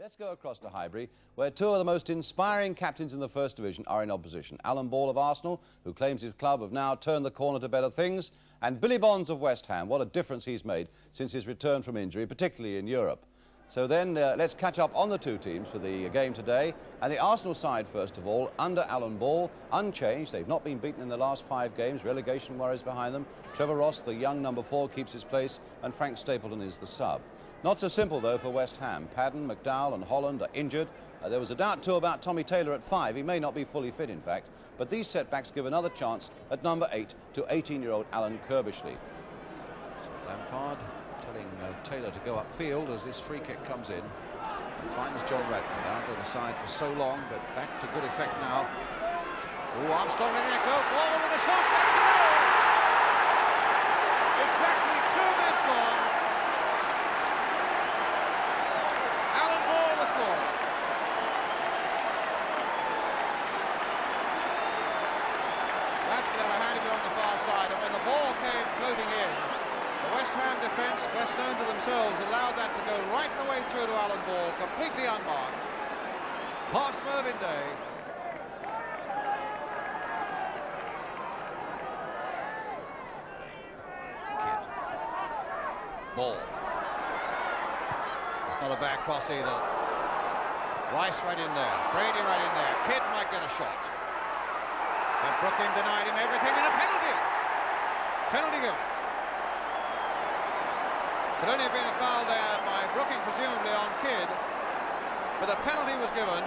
Let's go across to Highbury, where two of the most inspiring captains in the First Division are in opposition. Alan Ball of Arsenal, who claims his club have now turned the corner to better things, and Billy Bonds of West Ham. What a difference he's made since his return from injury, particularly in Europe. So then let's catch up on the two teams for the game today. And the Arsenal side, first of all, under Alan Ball, unchanged. They've not been beaten in the last 5 games. Relegation worries behind them. Trevor Ross, the young number 4, keeps his place, and Frank Stapleton is the sub. Not so simple, though, for West Ham. Padden, McDowell and Holland are injured. There was a doubt, too, about Tommy Taylor at 5. He may not be fully fit, in fact. But these setbacks give another chance at number 8 to 18-year-old Alan Kirbishley. So Lampard telling Taylor to go upfield as this free kick comes in and finds John Radford. Out on the side for so long, but back to good effect now. Oh, Armstrong letting it go. Ball with a shot. That's a goal! Exactly 2 minutes gone. Alan Ball the scorer. Radford had a hand on the far side, and when the ball came floating in, the West Ham defence, best known to themselves, allowed that to go right the way through to Alan Ball, completely unmarked. Past Mervyn Day. Kidd. Ball. It's not a bad cross either. Rice right in there. Brady right in there. Kidd might get a shot. But Brooking denied him everything, and a penalty. Penalty given. Could only have been a foul there by Brooking, presumably on Kidd, but the penalty was given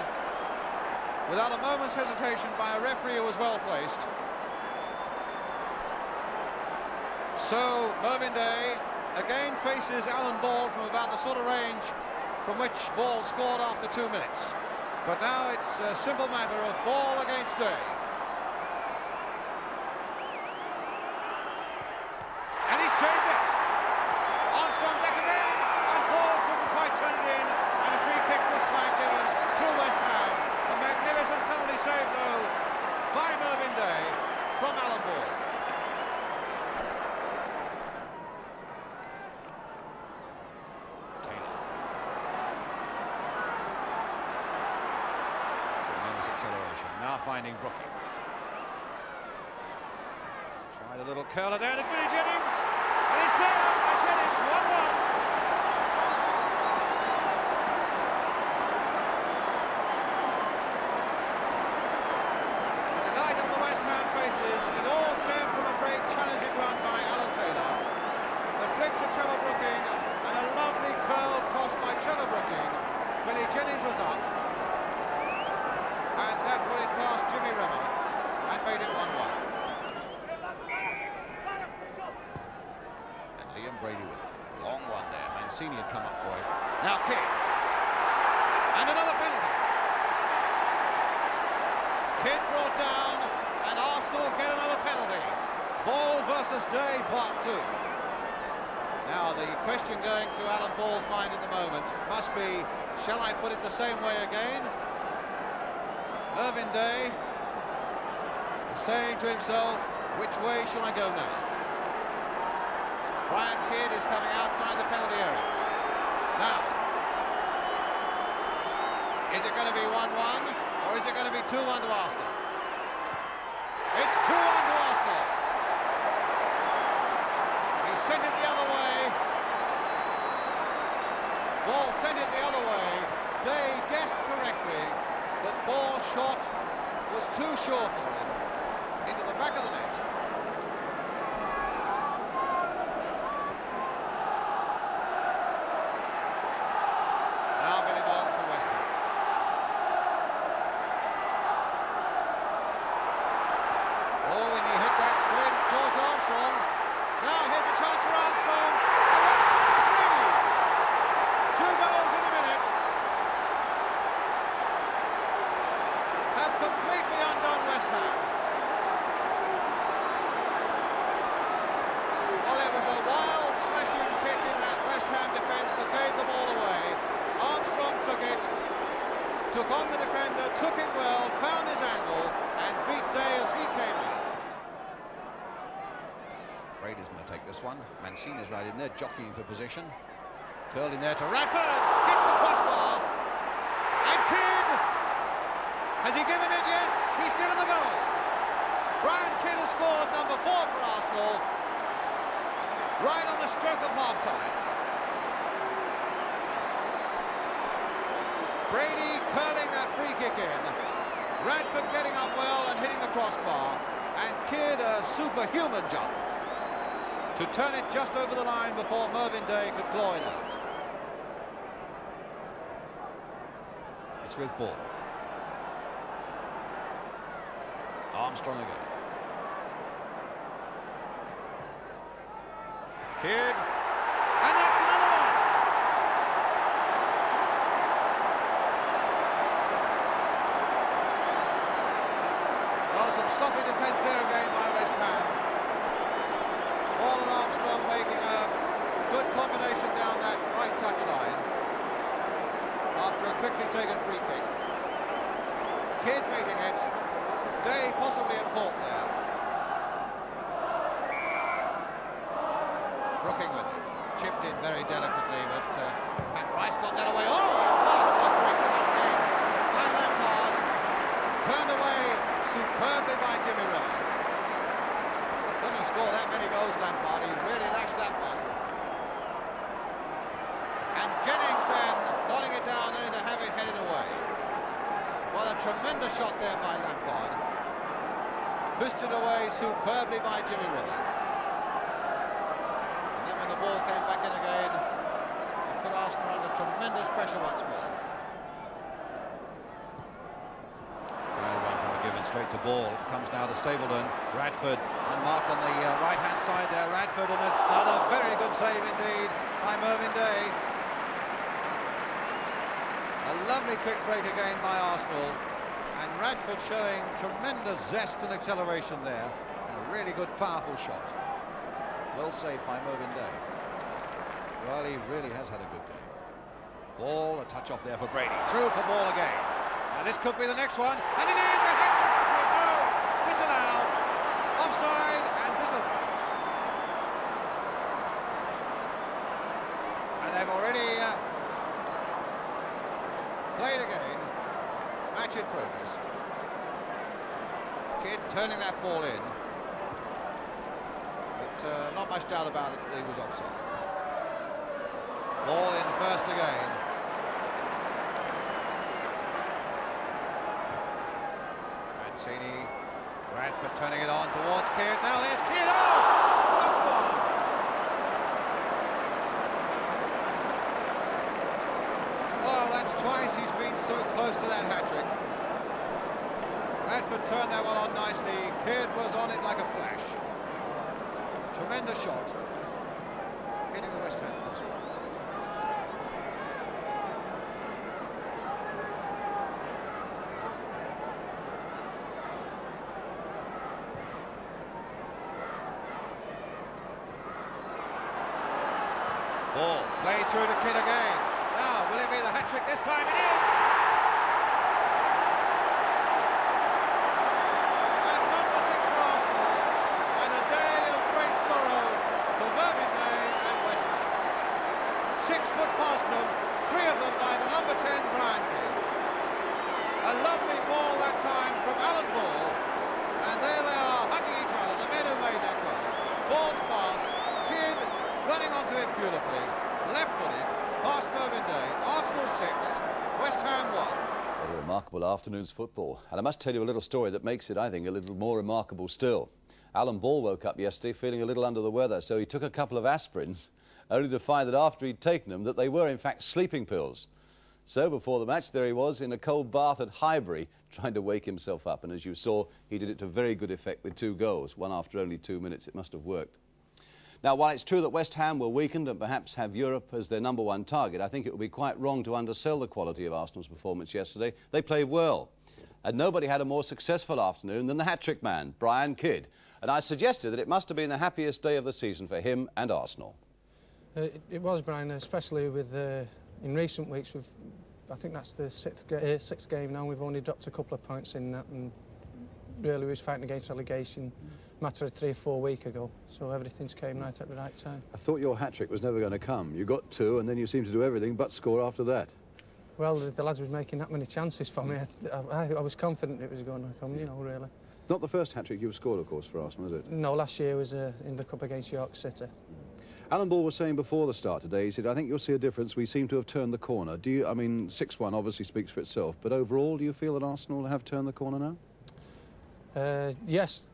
without a moment's hesitation by a referee who was well placed. So Mervyn Day again faces Alan Ball from about the sort of range from which Ball scored after 2 minutes. But now it's a simple matter of Ball against Day. And he saved it. Armstrong back again, and Ball couldn't quite turn it in, and a free kick this time given to West Ham. A magnificent penalty save, though, by Mervyn Day from Alan Ball. Taylor. Tremendous acceleration, now finding Brooking. Tried a little curler there to Billy Jennings, and it's there by Jennings, 1-1. The light on the West Ham faces, it all stemmed from a great challenging run by Alan Taylor. The flick to Trevor Brooking, and a lovely curled cross by Trevor Brooking. Billy Jennings was up, and that put it past Jimmy Rimmer, and made it 1-1. Brady with it. Long one there. Mancini had come up for it. Now Kidd. And another penalty. Kidd brought down, and Arsenal get another penalty. Ball versus Day, part 2. Now the question going through Alan Ball's mind at the moment must be, shall I put it the same way again? Mervyn Day is saying to himself, which way shall I go now? Brian Kidd is coming outside the penalty area. Now, is it going to be 1-1 or is it going to be 2-1 to Arsenal? It's 2-1 to Arsenal. He sent it the other way. Ball sent it the other way. Day guessed correctly that Ball's shot was too short for him into the back of the net. Now here's a chance for Armstrong, and that's number 3. 2 goals in a minute have completely undone West Ham. Well, it was a wild slashing kick in that West Ham defence that gave the ball away. Armstrong took it, took on the defender, took it well, found his angle, and beat Day as he came out. Brady's going to take this one. Mancini's right in there, jockeying for position. Curled in there to Radford, hit the crossbar, Has he given it? Yes, he's given the goal. Brian Kidd has scored number 4 for Arsenal, right on the stroke of half-time. Brady curling that free kick in. Radford getting up well and hitting the crossbar. And Kidd a superhuman jump to turn it just over the line before Mervyn Day could claw it out. It's with Ball. Armstrong again. Kidd. And that's another one. Well, some sloppy defence there again by West Ham. Ball and Armstrong making a good combination down that right touchline after a quickly taken free kick. Kidd meeting it. Day possibly at fault there. Brooking with it. Chipped in very delicately, but Pat Rice got that away. Oh, what a great shot again by Lampard. Turned away superbly by Jimmy Rivers. Doesn't score that many goals, Lampard. He really lashed that one. And Jennings then nodding it down and to have it headed away. What a tremendous shot there by Lampard. Fisted away superbly by Jimmy Rivers. And then when the ball came back in again, it put Arsenal under tremendous pressure once more. Very well from McGibbon, straight to Ball. It comes now to Stapleton. Radford unmarked on the right-hand side there. Radford, and another very good save indeed by Mervyn Day. A lovely quick break again by Arsenal. And Radford showing tremendous zest and acceleration there. And a really good, powerful shot. Well saved by Mervyn Day. Well, he really has had a good game. Ball, a touch off there for Brady. Through for Ball again. Now this could be the next one. And it is a hat-trick for Kidd. No! Disallowed. Offside and disallowed. And they've already played again. Match in progress. Kidd turning that ball in. But not much doubt about it that he was offside. Ball in first again. Mancini. Radford turning it on towards Kidd. Now there's Kidd. Oh! Crossbar. Well, that's twice he's been so close to that hat-trick. Radford turned that one on nicely. Kidd was on it like a flash. Tremendous shot. Hitting the West Ham crossbar. Ball played through to Kidd again. Now, will it be the hat-trick this time? It is! And number 6 for Arsenal. And a day of great sorrow for Mervyn Day and West Ham. 6 foot past them, 3 of them by the number 10 Brian Kidd. A lovely ball that time from Alan Ball. And there they are, hugging each other, the men who made that goal. Ball's pass, Kidd running onto it beautifully, left-footed, past Mervyn Day. Arsenal 6, West Ham 1. What a remarkable afternoon's football. And I must tell you a little story that makes it, I think, a little more remarkable still. Alan Ball woke up yesterday feeling a little under the weather, so he took a couple of aspirins, only to find that after he'd taken them, that they were in fact sleeping pills. So before the match, there he was in a cold bath at Highbury, trying to wake himself up. And as you saw, he did it to very good effect with 2 goals, one after only 2 minutes. It must have worked. Now, while it's true that West Ham were weakened and perhaps have Europe as their #1 target, I think it would be quite wrong to undersell the quality of Arsenal's performance yesterday. They played well. And nobody had a more successful afternoon than the hat-trick man, Brian Kidd. And I suggested that it must have been the happiest day of the season for him and Arsenal. It was, Brian, especially with in recent weeks. I think that's the sixth game now. We've only dropped a couple of points in that, and really we was fighting against relegation a matter of 3 or 4 weeks ago. So everything's came right at the right time. I thought your hat-trick was never going to come. You got 2 and then you seemed to do everything but score after that. Well, the lads was making that many chances for me. I was confident it was going to come, you know, really. Not the first hat-trick you've scored, of course, for Arsenal, is it? No, last year was in the Cup against York City. Alan Ball was saying before the start today, he said, I think you'll see a difference. We seem to have turned the corner. Do you, I mean, 6-1 obviously speaks for itself, but overall, do you feel that Arsenal have turned the corner now? Yes,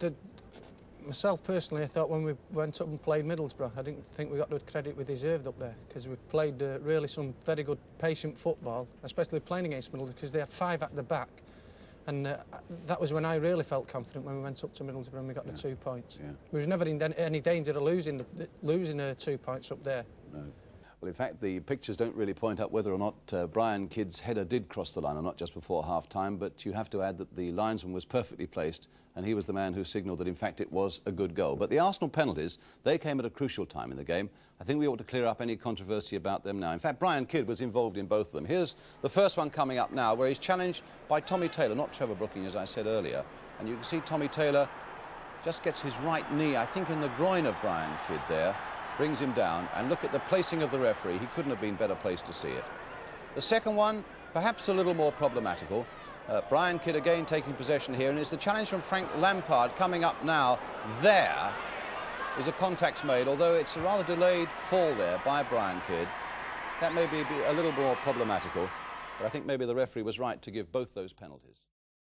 myself personally, I thought when we went up and played Middlesbrough, I didn't think we got the credit we deserved up there, because we played really some very good, patient football, especially playing against Middlesbrough, because they had 5 at the back. And that was when I really felt confident, when we went up to Middlesbrough and we got the 2 points. Yeah. We was never in any danger of losing 2 points up there. No. Well, in fact, the pictures don't really point out whether or not Brian Kidd's header did cross the line or not just before half-time, but you have to add that the linesman was perfectly placed and he was the man who signalled that, in fact, it was a good goal. But the Arsenal penalties, they came at a crucial time in the game. I think we ought to clear up any controversy about them now. In fact, Brian Kidd was involved in both of them. Here's the first one coming up now, where he's challenged by Tommy Taylor, not Trevor Brooking, as I said earlier. And you can see Tommy Taylor just gets his right knee, I think, in the groin of Brian Kidd there, brings him down, and look at the placing of the referee. He couldn't have been better placed to see it. The second one, perhaps a little more problematical. Brian Kidd again taking possession here, and it's the challenge from Frank Lampard coming up now. There is a contact's made, although it's a rather delayed fall there by Brian Kidd. That may be a little more problematical, but I think maybe the referee was right to give both those penalties.